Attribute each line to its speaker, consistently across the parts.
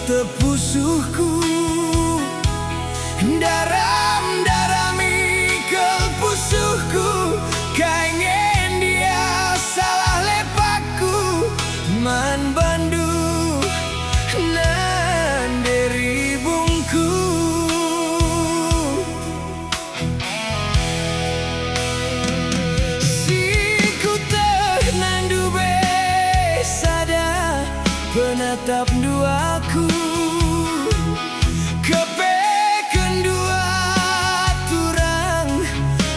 Speaker 1: tepusuhku, daram-darami kepusuhku, kaingen dia salah lepakku, man bandu nan deri bungku. Siku teh nandu besada penatap duaku, kepeken dua turang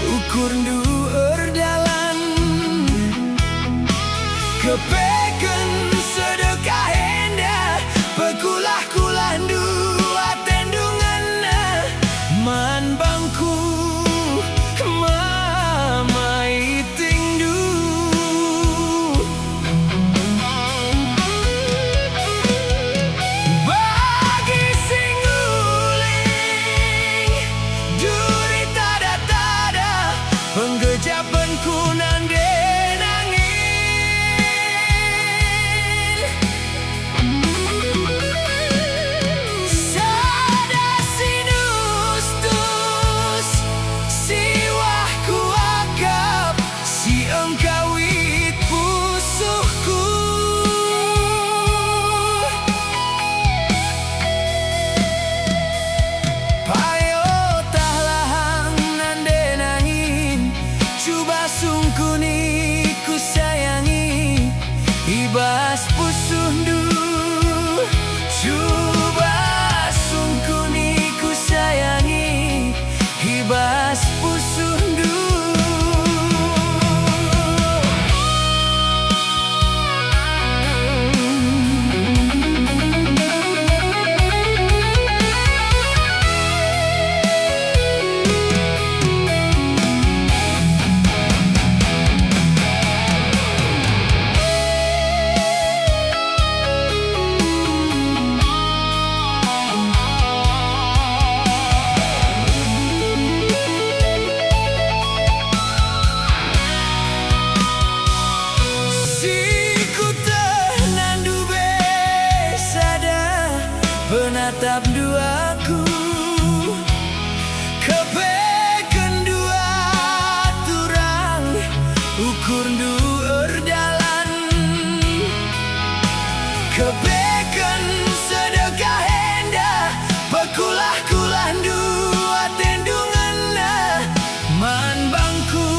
Speaker 1: ukur duer dalan, kepeken sedekah endah pekulah-kulah dua tendunganna, man bangku mamai tingdu. Bagi sing nguling duri tada-tada penggejapanku nande nangin, sada sinustus siwah kuakap si engkawit pusuhku. Payo tah lahang nande nangin, coba sungkuni ku sayangi, ibas pusuhndu. Coba sungkuni ku sayangi, ibas pusuhndu. Siku teh nandu besada penatap duaku, kepeken dua turang ukur duer dalan, kepeken sedekah endah pekulah-kulah dua tendunganna, man bangku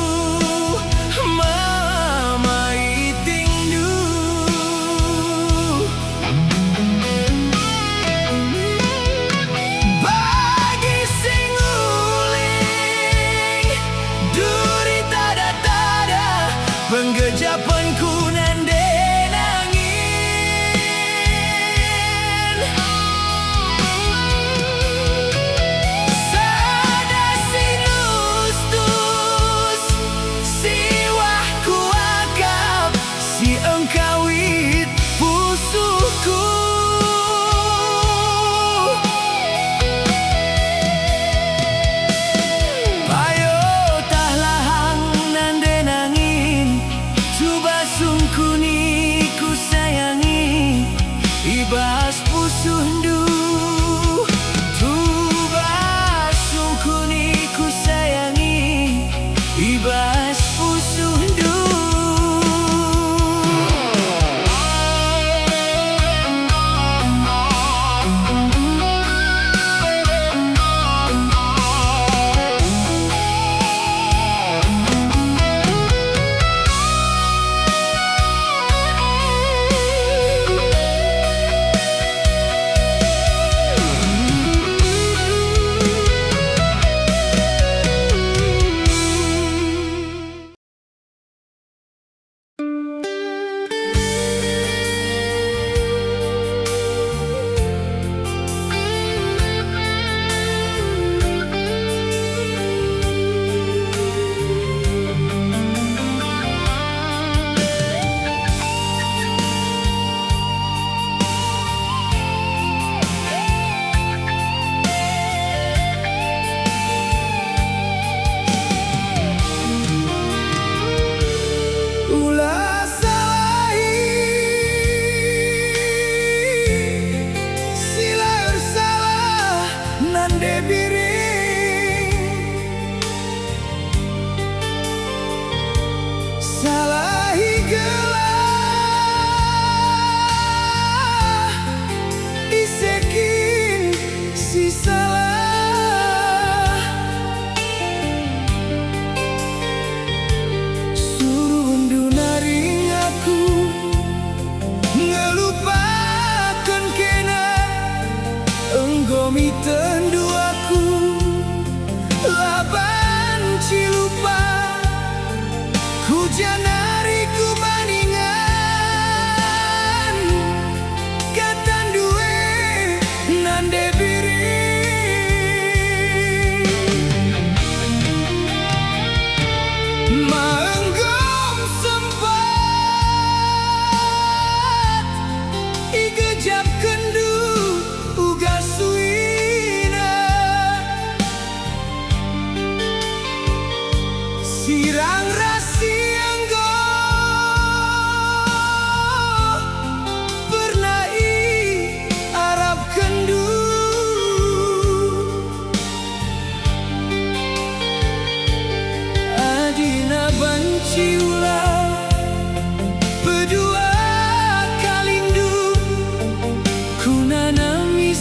Speaker 1: mamai tingdu.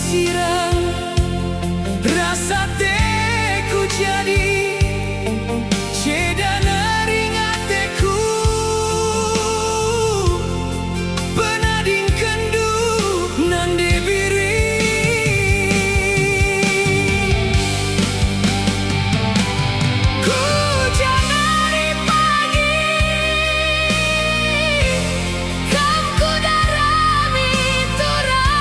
Speaker 1: sirang rasa teku jadi cedana ringat teku penading kendu nande biri ku janari pagi kam ku darami turang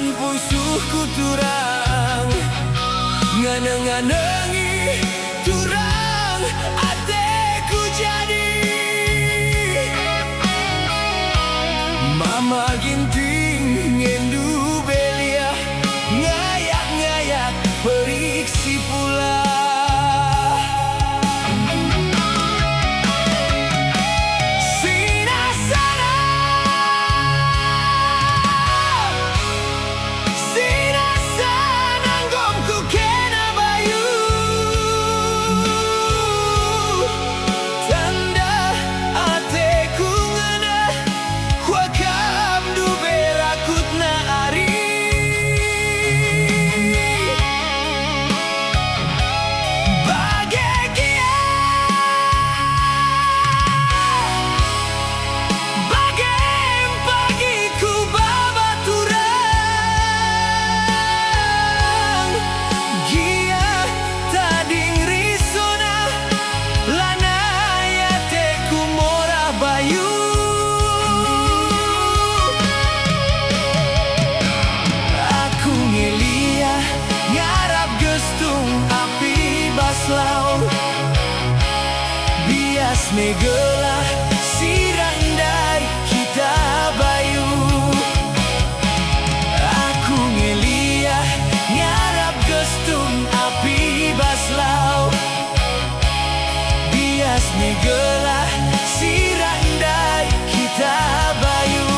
Speaker 1: mun pusuhku turang nganeng-nganengi turang ateku jadi mama ginting ngendu belia ngayak-ngayak periksi pula bias megelah sirandai kita bayu aku ngeliah ngarap gestung api baslau bias megelah sirandai kita bayu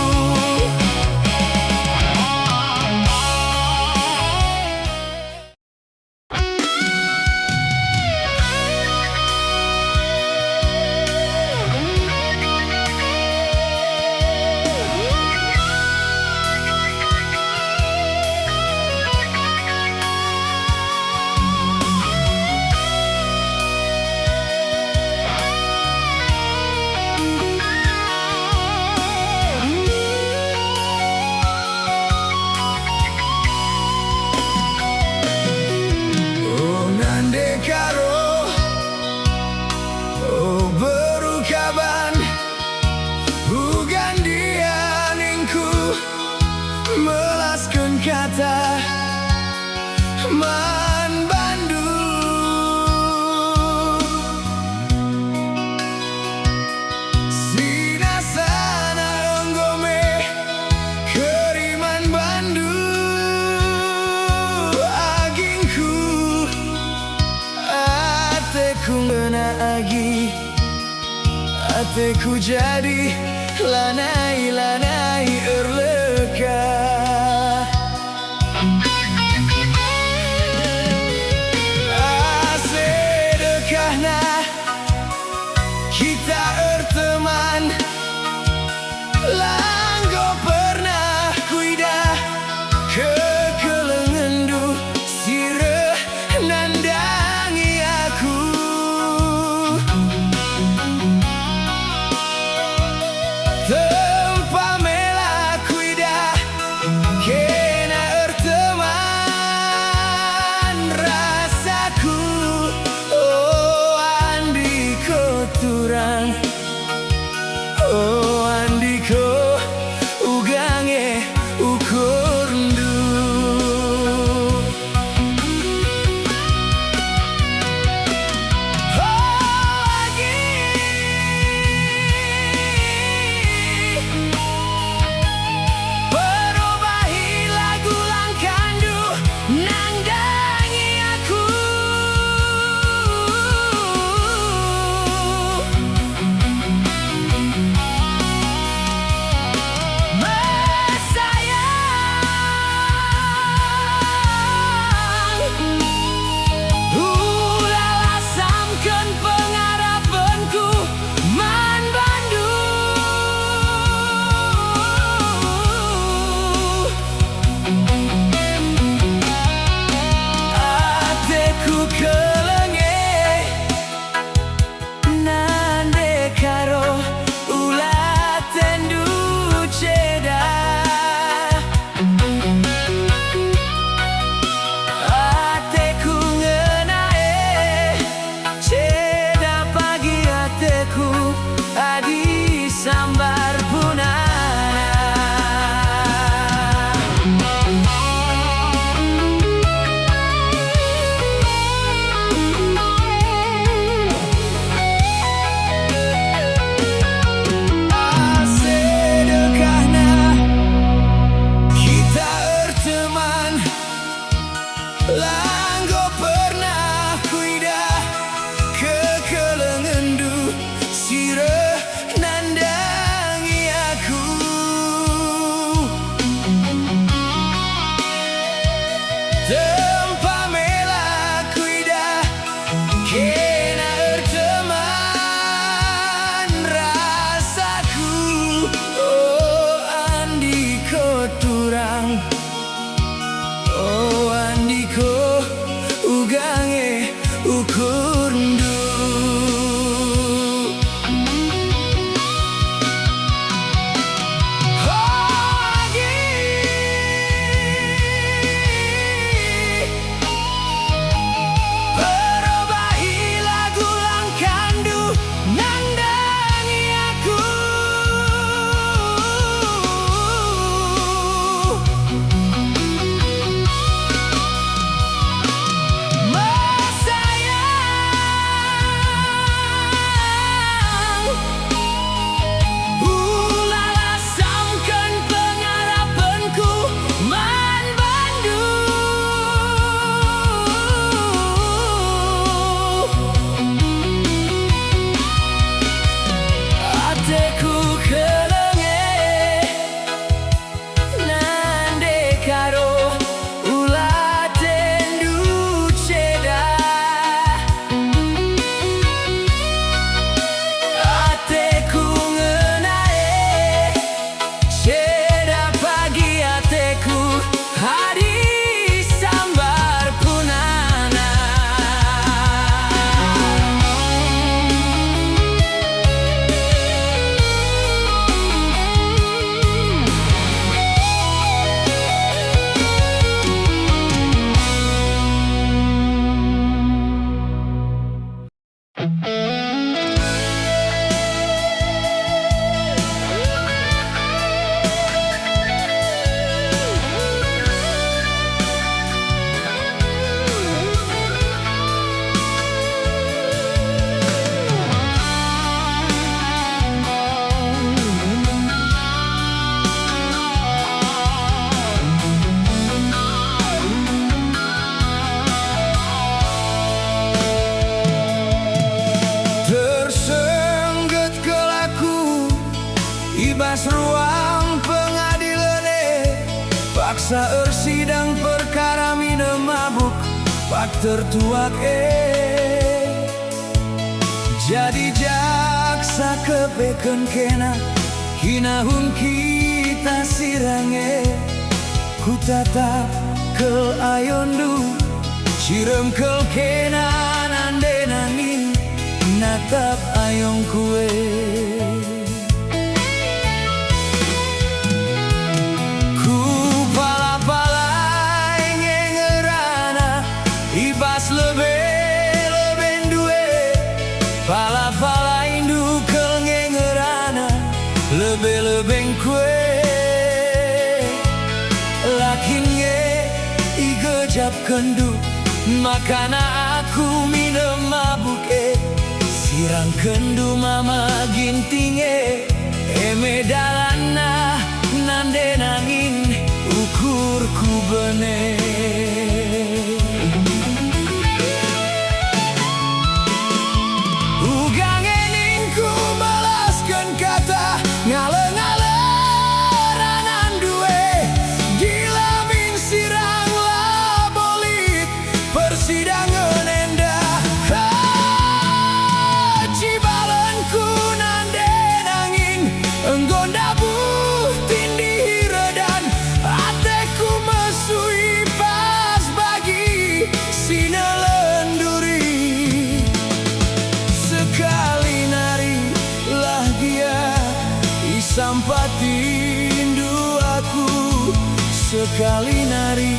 Speaker 1: melaskan kata man bandu sinasana enggome keriman bandu agingku ateku ngena agi ateku jadi lanai-lanai erleka asedekahna kita erteman langgo pernah kuidah kekelengendu sireh nandangi aku tempa paksa sidang perkara mina mabuk pak tertuak jadi jaksa kepeken kena hinahun kita sirange ku tatap kel ayondu cirem kel kena nande nangin natap ayong kue ku pala-palai ngengerana ibas lebe duwe pala-pala indu kel ngengerana lebe kue lakin nge igejap kendu makana aku minum mabuk sirang kendu mama gintinge medalana nande nangin ukurku bene ugang eningku melaskan kata ngale-ngale ranan duwe gilamin sirang labolit persidangan endah cibalanku nande nangin enggonda buhtin dihiredan ateku mesui pas bagi sinelenduri sekali nari lah dia isampatindu aku sekali nari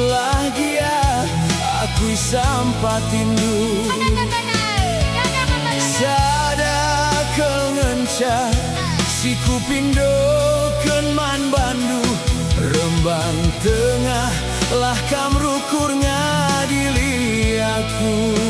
Speaker 1: lah dia aku isampatindu sada kel ngenca si kupindo kenman bandu rembang tengah lah kamrukur ngadili aku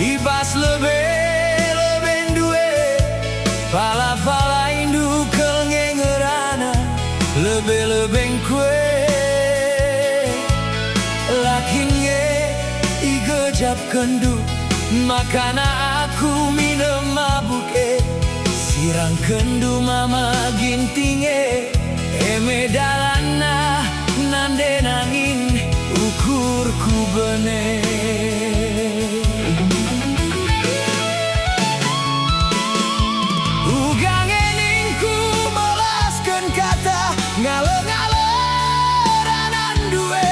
Speaker 1: ibas lebe duwe pala-pala indu kel ngengerana lebe kue lakin nge igejap kendu makana aku minum mabuk sirang kendu mama gintinge medalana nande nangin ukurku bene ngale-ngale ranan duwe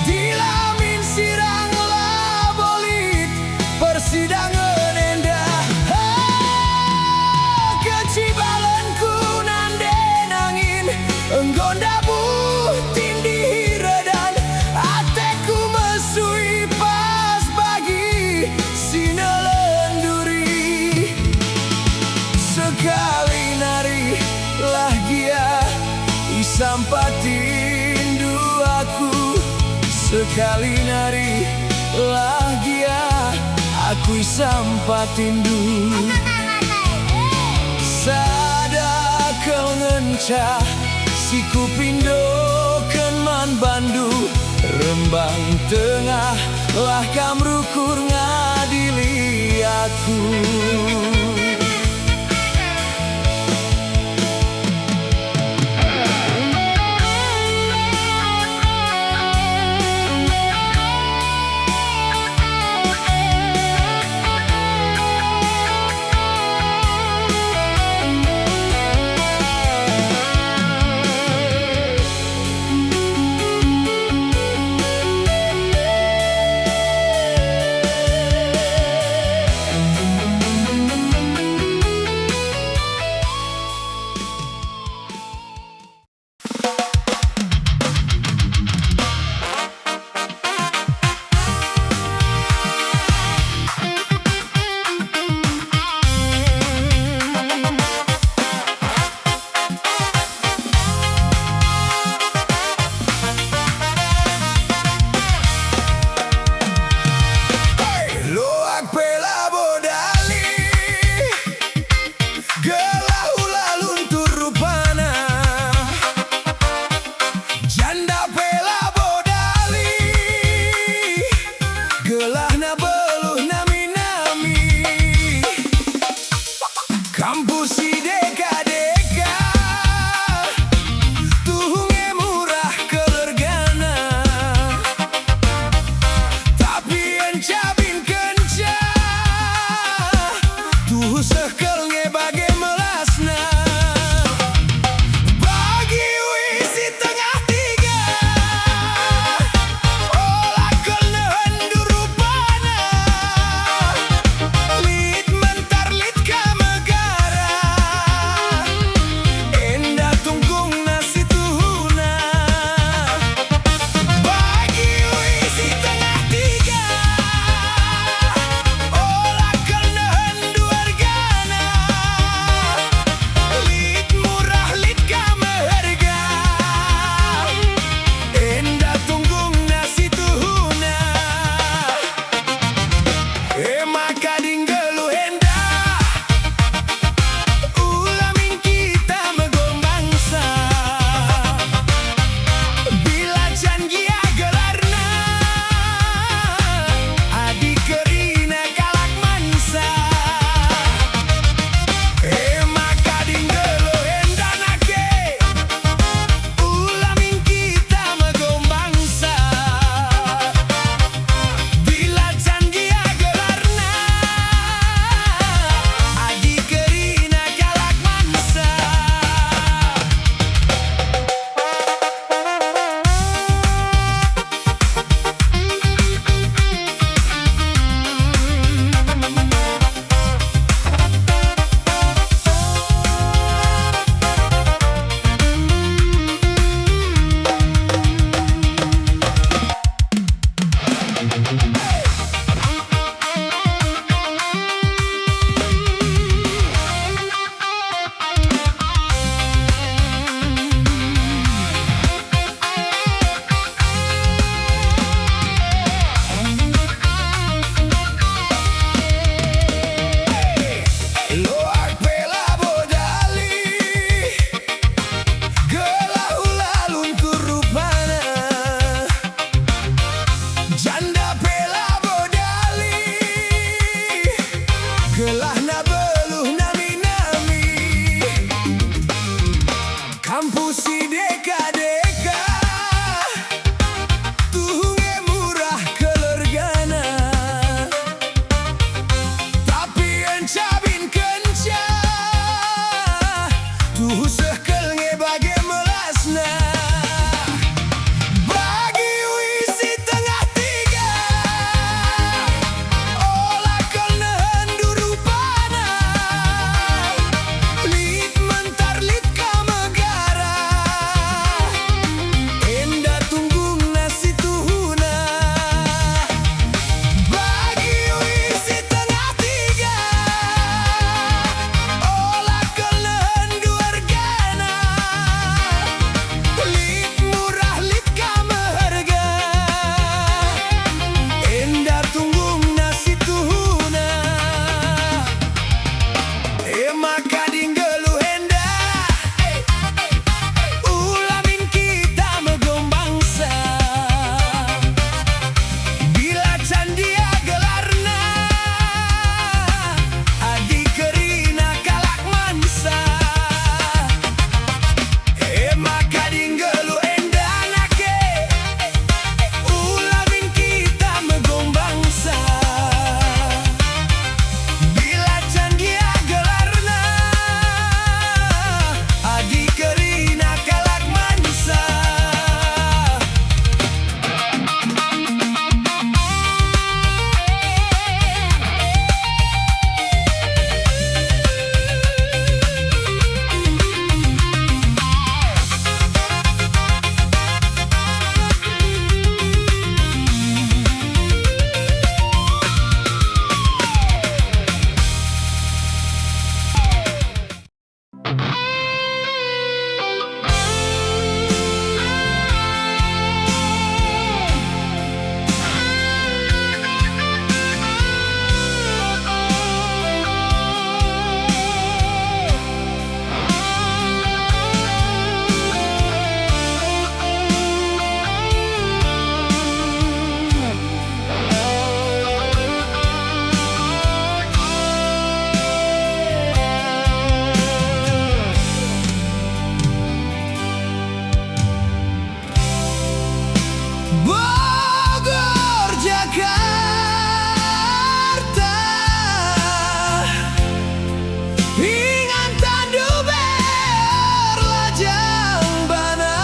Speaker 1: dilamin sirang labolit persidangan endah kecibalanku nande nangin enggonda buhtin dihiredan ateku mesui pas bagi sinelenduri sekali nari lah dia sampatindu aku sekali nari lah dia aku sampatindu sada kel ngenca si kupindo kenman bandu rembang tengah lah kamrukur ngadili aku na beluh nami-nami. Kampus si deka-deka tuhunge murah kelergana, tapi encabin kenca tuh sekelnge bage melasna. Bagi wisi tengah tiga olah kelnehen durupana, lit mentar lit kamegara, enda tunggung nasi tuhuna. Bagi wisi tengah tiga olah kelnehen duargana, lit murah lit kameharga, enda tunggung nasi tuhuna. Maka dinggeluh enda ulamin kita megombangsa, bila candia gelarna adi kerina kalak mansa. Maka dinggeluh enda nake ulamin kita megombangsa, bila candia gelarna adi kerina kalak mansa. Bogor, Jakarta, ingan tandu berlajang bana,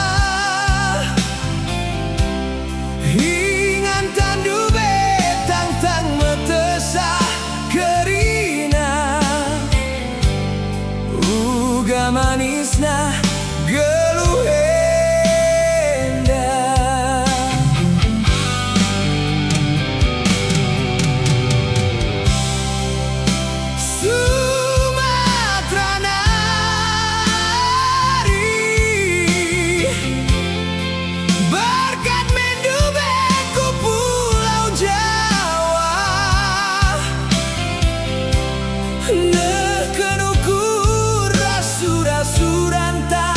Speaker 1: ingan tandu betang-tang metesah kerina, uga manisna geluh enda. Sumatera nari berkat mendubeku Pulau Jawa, neken ukur rasura-suranta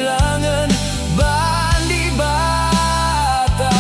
Speaker 1: kehilangan bandi bata.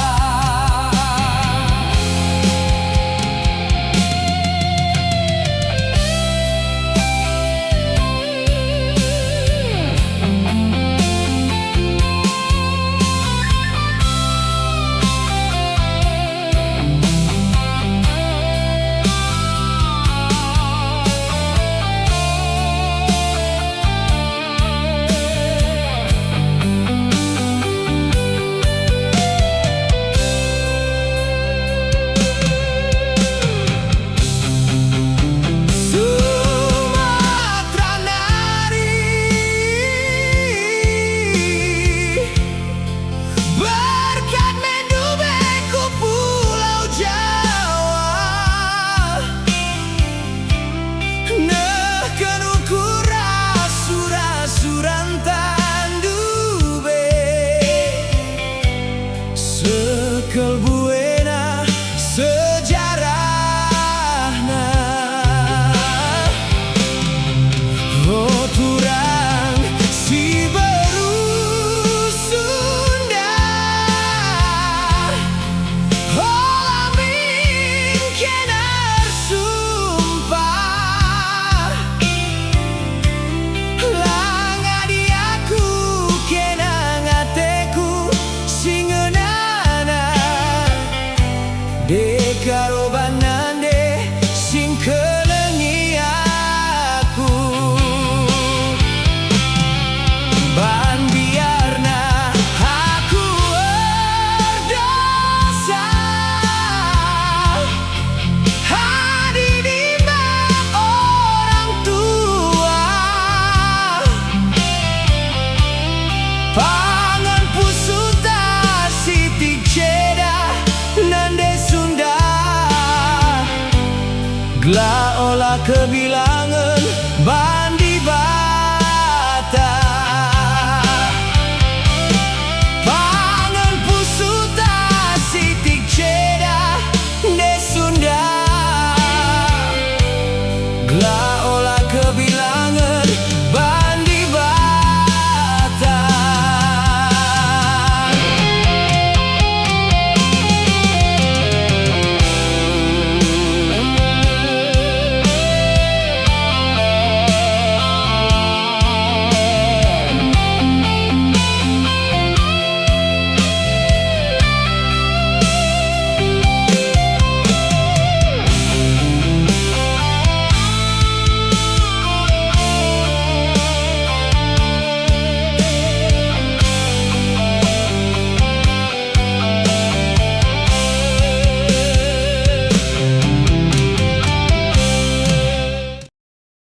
Speaker 1: Sekel buena sejarahna. Oh turang si baru Sunda, oh amin kenar sumpah, langa diaku kenang ateku singeuna dekarobanan de sing kelengi aku. Ban biarna aku berdosa, hadi dimak orang tua, pangan pusuta sitik jeda nande Sunda, gla olah kebilang